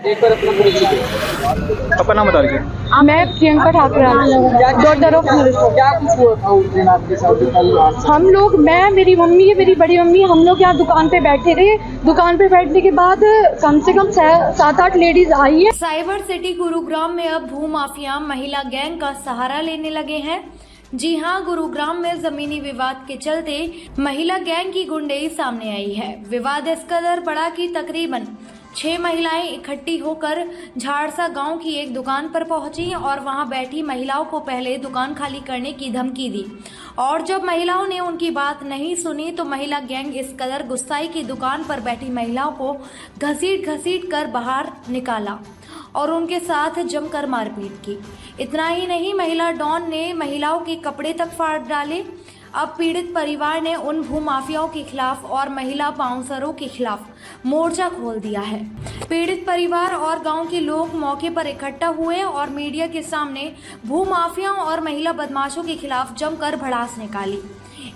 एक बार अपना परिचय दीजिए। आपका नाम बता दीजिए। मैं प्रियंका ठाकुर, डॉटर ऑफ क्या कुछ हुआ था उस दिन आपके साथ जो कल आज? हम लोग, मैं, मेरी मम्मी, मेरी बड़ी मम्मी, हम लोग यहाँ दुकान पे बैठे थे। दुकान पे बैठने के बाद कम से कम 7-8 लेडीज आई है। साइबर सिटी गुरुग्राम में अब भूमाफिया महिला गैंग का सहारा लेने लगे हैं। जी हां, गुरुग्राम में जमीनी विवाद के चलते महिला गैंग की गुंडेई सामने आई है। विवाद इस कदर बड़ा कि तकरीबन 6 महिलाएं इकट्ठी होकर झाड़सा गांव की एक दुकान पर पहुंची और वहां बैठी महिलाओं को पहले दुकान खाली करने की धमकी दी और जब महिलाओं ने उनकी बात नहीं सुनी तो महिला गैंग इस कदर गुस्साई की दुकान पर बैठी महिलाओं को घसीट कर बाहर निकाला और उनके साथ जमकर मारपीट की। इतना ही नहीं, महिला डॉन ने महिलाओं के कपड़े तक फाड़ डाले। अब पीड़ित परिवार ने उन भूमाफियाओं के खिलाफ और महिला बाउंसरों के खिलाफ मोर्चा खोल दिया है। पीड़ित परिवार और गांव के लोग मौके पर इकट्ठा हुए और मीडिया के सामने भूमाफियाओं और महिला बदमाशों के खिलाफ जमकर भड़ास निकाली।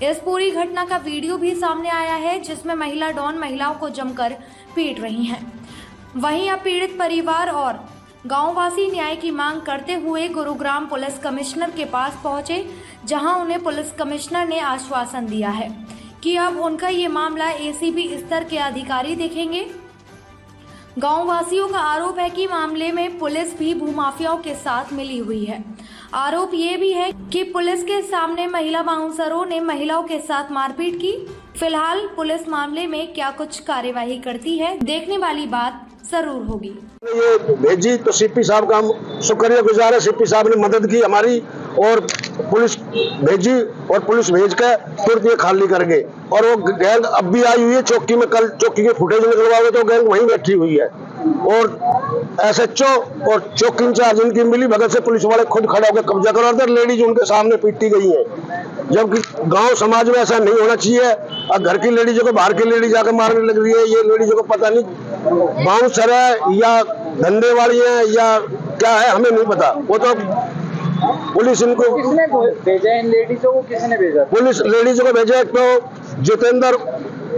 इस पूरी घटना का वीडियो भी सामने आया है जिसमें महिला डॉन महिलाओं को जमकर पीट रही हैं। वहीं अब पीड़ित परिवार और गांववासी न्याय की मांग करते हुए गुरुग्राम पुलिस कमिश्नर के पास पहुंचे, जहां उन्हें पुलिस कमिश्नर ने आश्वासन दिया है कि अब उनका ये मामला एसीपी स्तर के अधिकारी देखेंगे। गांववासियों का आरोप है कि मामले में पुलिस भी भूमाफियाओं के साथ मिली हुई है। आरोप ये भी है कि पुलिस के सामने महिला बाउंसरों ने महिलाओं के साथ मारपीट की। फिलहाल पुलिस मामले में क्या कुछ कार्यवाही करती है, देखने वाली बात जरूर होगी। ये भेजी तो सीपी साहब का हम शुक्रियागुजार है। सीपी साहब ने मदद की हमारी और पुलिस भेजी और पुलिस भेज के तुरंत ये खाली कर गए और वो गैंग अब भी आई हुई है चौकी में। कल चौकी के फुटेज निकलवाओगे तो गैंग वहीं बैठी हुई है और SHO और चौकी इंचार्ज इनकी मिली भगत से पुलिस वाले खुद खड़े होकर कब्जा करा रहे। लेडीज उनके सामने पीटी गई है, जबकि गांव समाज में ऐसा नहीं होना चाहिए। और घर की लेडीजों को बाहर की लेडीज आकर मारने लग रही है। ये लेडीजों को पता नहीं बाउंसर है या धंधे वाली है या क्या है, हमें नहीं पता। वो तो पुलिस इनको किसने भेजा? इन लेडीजों को किसने भेजा? पुलिस लेडीजों को भेजा। एक तो जितेंद्र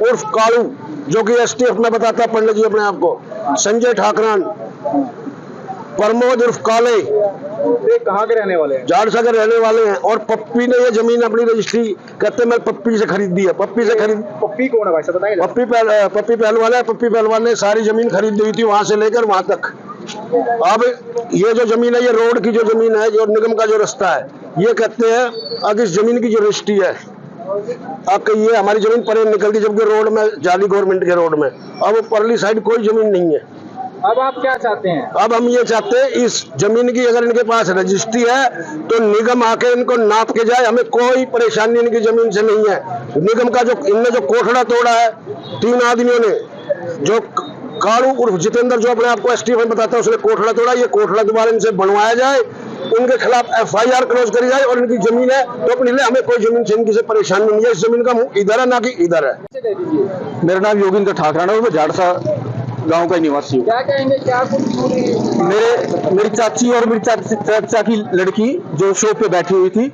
उर्फ कालू जो कि STF में बताता पंडित जी अपने आप को, संजय ठाकरान, प्रमोद उर्फ काले, ये कहाँ के रहने वाले हैं? झाड़सा के रहने वाले हैं। और पप्पी ने ये जमीन अपनी रजिस्ट्री कहते मैं पप्पी से खरीदी है। पप्पी कौन है भाई साहब बताइए? पप्पी पहलवान है। पप्पी पहलवान ने सारी जमीन खरीदी हुई थी वहां से लेकर वहां तक। अब ये जो जमीन है, ये रोड की जो जमीन है, जो निगम का जो रास्ता है, ये कहते हैं अगर इस जमीन की जो रजिस्ट्री है आपके, ये हमारी जमीन परे निकलती, जबकि रोड में जाली गवर्नमेंट के रोड में। अब परली साइड कोई जमीन नहीं है। अब आप क्या चाहते हैं? अब हम ये चाहते हैं इस जमीन की अगर इनके पास रजिस्ट्री है तो निगम आके इनको नाप के जाए। हमें कोई परेशानी इनकी जमीन से नहीं है। निगम का जो इनने जो कोठड़ा तोड़ा है 3 आदमियों ने, जो कालू उर्फ जितेंद्र जो अपने आप को STF में बताता है, उसने कोठड़ा तोड़ा। ये कोठड़ा दोबारा इनसे बनवाया जाए, उनके खिलाफ FIR क्लोज करी जाए और इनकी जमीन है तो अपनी ले। हमें कोई जमीन से इनकी से परेशानी नहीं है। इस जमीन का मुंह इधर है ना कि इधर है। मेरा नाम योगिंद्र ठाकरान है और मैं झाड़सा गांव का निवासी हूँ। क्या कहेंगे? क्या कुछ मेरी चाची और मेरी चाचा की लड़की जो शॉप पे बैठी हुई थी,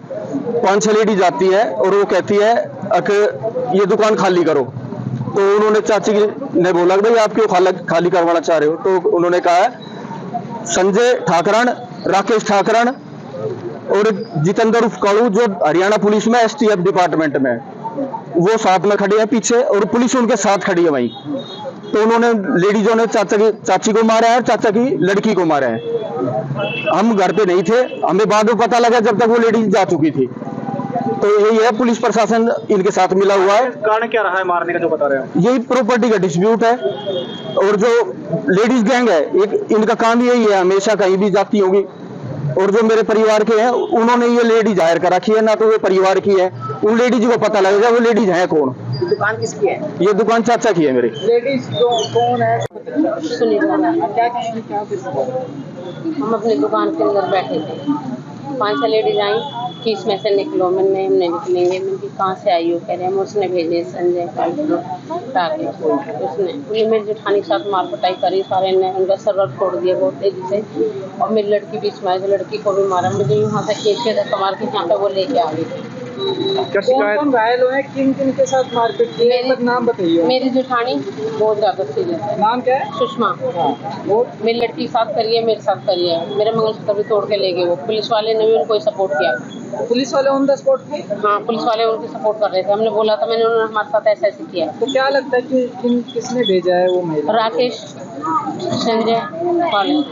5-6 लेडीज आती है और वो कहती है कि ये दुकान खाली करो। तो उन्होंने चाची ने बोला कि भाई आप क्यों खाली करवाना चाह रहे हो? तो उन्होंने कहा संजय ठाकरान, राकेश ठाकरान और जितेंद्र उर्फ कालू जो हरियाणा पुलिस में STF डिपार्टमेंट में, वो साथ में खड़े हैं पीछे और पुलिस उनके साथ खड़ी है वहीं। तो उन्होंने लेडीजों ने चाची को मारा है, चाचा की लड़की को मारा है। हम घर पे नहीं थे, हमें बाद में पता लगा जब तक वो लेडीज जा चुकी थी। तो यही है, पुलिस प्रशासन इनके साथ मिला हुआ है। कारण क्या रहा है मारने का जो बता रहे हैं? यही प्रॉपर्टी का डिस्प्यूट है और जो लेडीज गैंग है इनका काम यही है, हमेशा कहीं भी जाती होगी। और जो मेरे परिवार के हैं उन्होंने ये लेडीज हायर कर रखी है, ना तो वो परिवार की है। उन लेडीज को पता लगेगा वो लेडीज है कौन। दुकान किसकी है? ये दुकान चाचा की है मेरी। लेडीज कौन है? सुनीता। क्या कहेंगे? क्या कुछ? हम अपनी दुकान के अंदर बैठे थे, 5-6 लेडीज आई कि इसमें से निकलो। हमने निकलेंगे। मैंने कहाँ से आई हो? कह रहे हम उसने भेजे संजय टाके। उसने ये मेरी जेठानी के साथ मार पटाई करी, सारे ने उनका सर्वर छोड़ दिया बहुत तेजी से। और मेरी लड़की बीच में आई तो लड़की को भी मारा। मुझे यहाँ से खींच के धक्का मार के यहाँ पे वो लेके आ गई। क्या शिकायत? कौन घायल हुए, किन किन के साथ मारपीट की है, मेरी- नाम बताइए। मेरी जेठानी बहुत ज्यादा सीरियस है। नाम क्या है? सुषमा। वो मेरी लड़की के साथ करी है, मेरे साथ करी है। मेरे मंगलसूत्र भी तोड़ के ले गए वो। पुलिस वाले ने भी उनको सपोर्ट किया। पुलिस वाले ऑन द स्पॉट थे? हाँ, पुलिस वाले उनकी सपोर्ट कर रहे थे। हमने बोला था, मैंने उन्होंने हमारे साथ ऐसा ऐसे किया। तो क्या लगता है कि किसने भेजा है वो महिला? राकेश, संजय, पाल।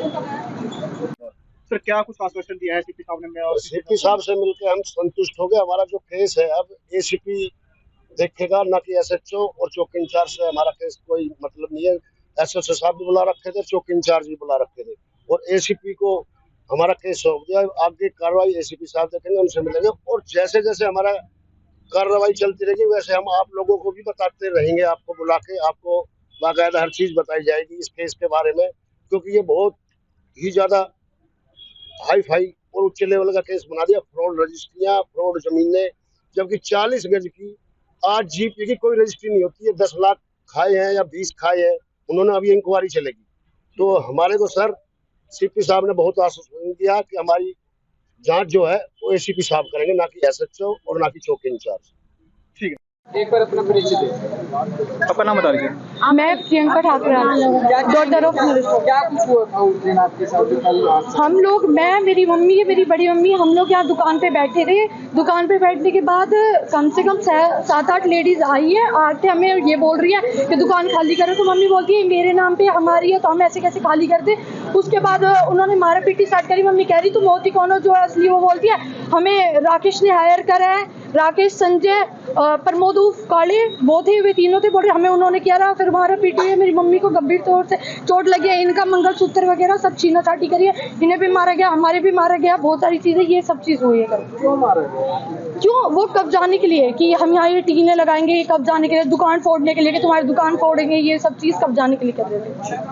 सर क्या कुछ आश्वासन दिया है सीपी साहब ने? और सीपी साहब से मिलकर हम संतुष्ट हो गए। हमारा जो केस है अब एसीपी देखेगा, ना कि एसएचओ और चौकी इंचार्ज से हमारा केस कोई मतलब नहीं है। एसएचओ साहब भी बुला रखे थे, चौकी इंचार्ज भी बुला रखे थे और एसीपी को हमारा केस सौंप दिया। आगे कार्रवाई एसीपी साहब देखेंगे, उनसे मिलेंगे और जैसे जैसे हमारा कार्रवाई चलती रहेगी वैसे हम आप लोगों को भी बताते रहेंगे। आपको बुला के आपको बाकायदा हर चीज बताई जाएगी इस केस के बारे में, क्योंकि ये बहुत ही ज्यादा हाई फाई और उच्च लेवल का केस बना दिया। फ्रॉड रजिस्ट्रियां, फ्रॉड जमीनें, जबकि 40 गज की आज जीपी की कोई रजिस्ट्री नहीं होती है। 10 लाख खाए हैं या 20 खाए हैं, उन्होंने अभी इंक्वायरी चलेगी। तो हमारे को सर सीपी साहब ने बहुत आश्वासन दिया कि हमारी जांच जो है वो एसीपी साहब करेंगे, ना कि एसएचओ और ना कि चौकी इंचार्ज। ठीक है, एक बार अपना परिचय दे। आपका नाम बता दीजिए। मैं प्रियंका ठाकुर, डॉटर ऑफ क्या कुछ हुआ था उस दिन आपके साथ? हम लोग, मैं, मेरी मम्मी, मेरी बड़ी मम्मी, हम लोग यहाँ दुकान पे बैठे थे। दुकान पे बैठने के बाद कम से कम 7-8 लेडीज आई है। आके हमें ये बोल रही है कि दुकान खाली करो। तो मम्मी बोलती है मेरे नाम पे हमारी है तो हम ऐसे कैसे खाली कर दे। उसके बाद उन्होंने मारा पीटी स्टार्ट करी। मम्मी कह रही तुम होती कौन हो जो असली? वो बोलती है हमें राकेश ने हायर करा है। राकेश, संजय, प्रमोद काले, वो थे, वे तीनों थे। बोल रहे हमें उन्होंने किया रहा। फिर मारा पीटी है, मेरी मम्मी को गंभीर तौर से चोट लगी है। इनका मंगलसूत्र वगैरह सब छीना छाटी करी है। इन्हें भी मारा गया, हमारे भी मारा गया। बहुत सारी चीजें, ये सब चीज हुई है। क्यों मारा गया? क्यों? वो कब जाने के लिए कि हम यहाँ ये टीने लगाएंगे, कब जाने के लिए, दुकान फोड़ने के लिए कि तुम्हारी दुकान फोड़ेंगे, ये सब चीज कब जाने के लिए कर रहे थे।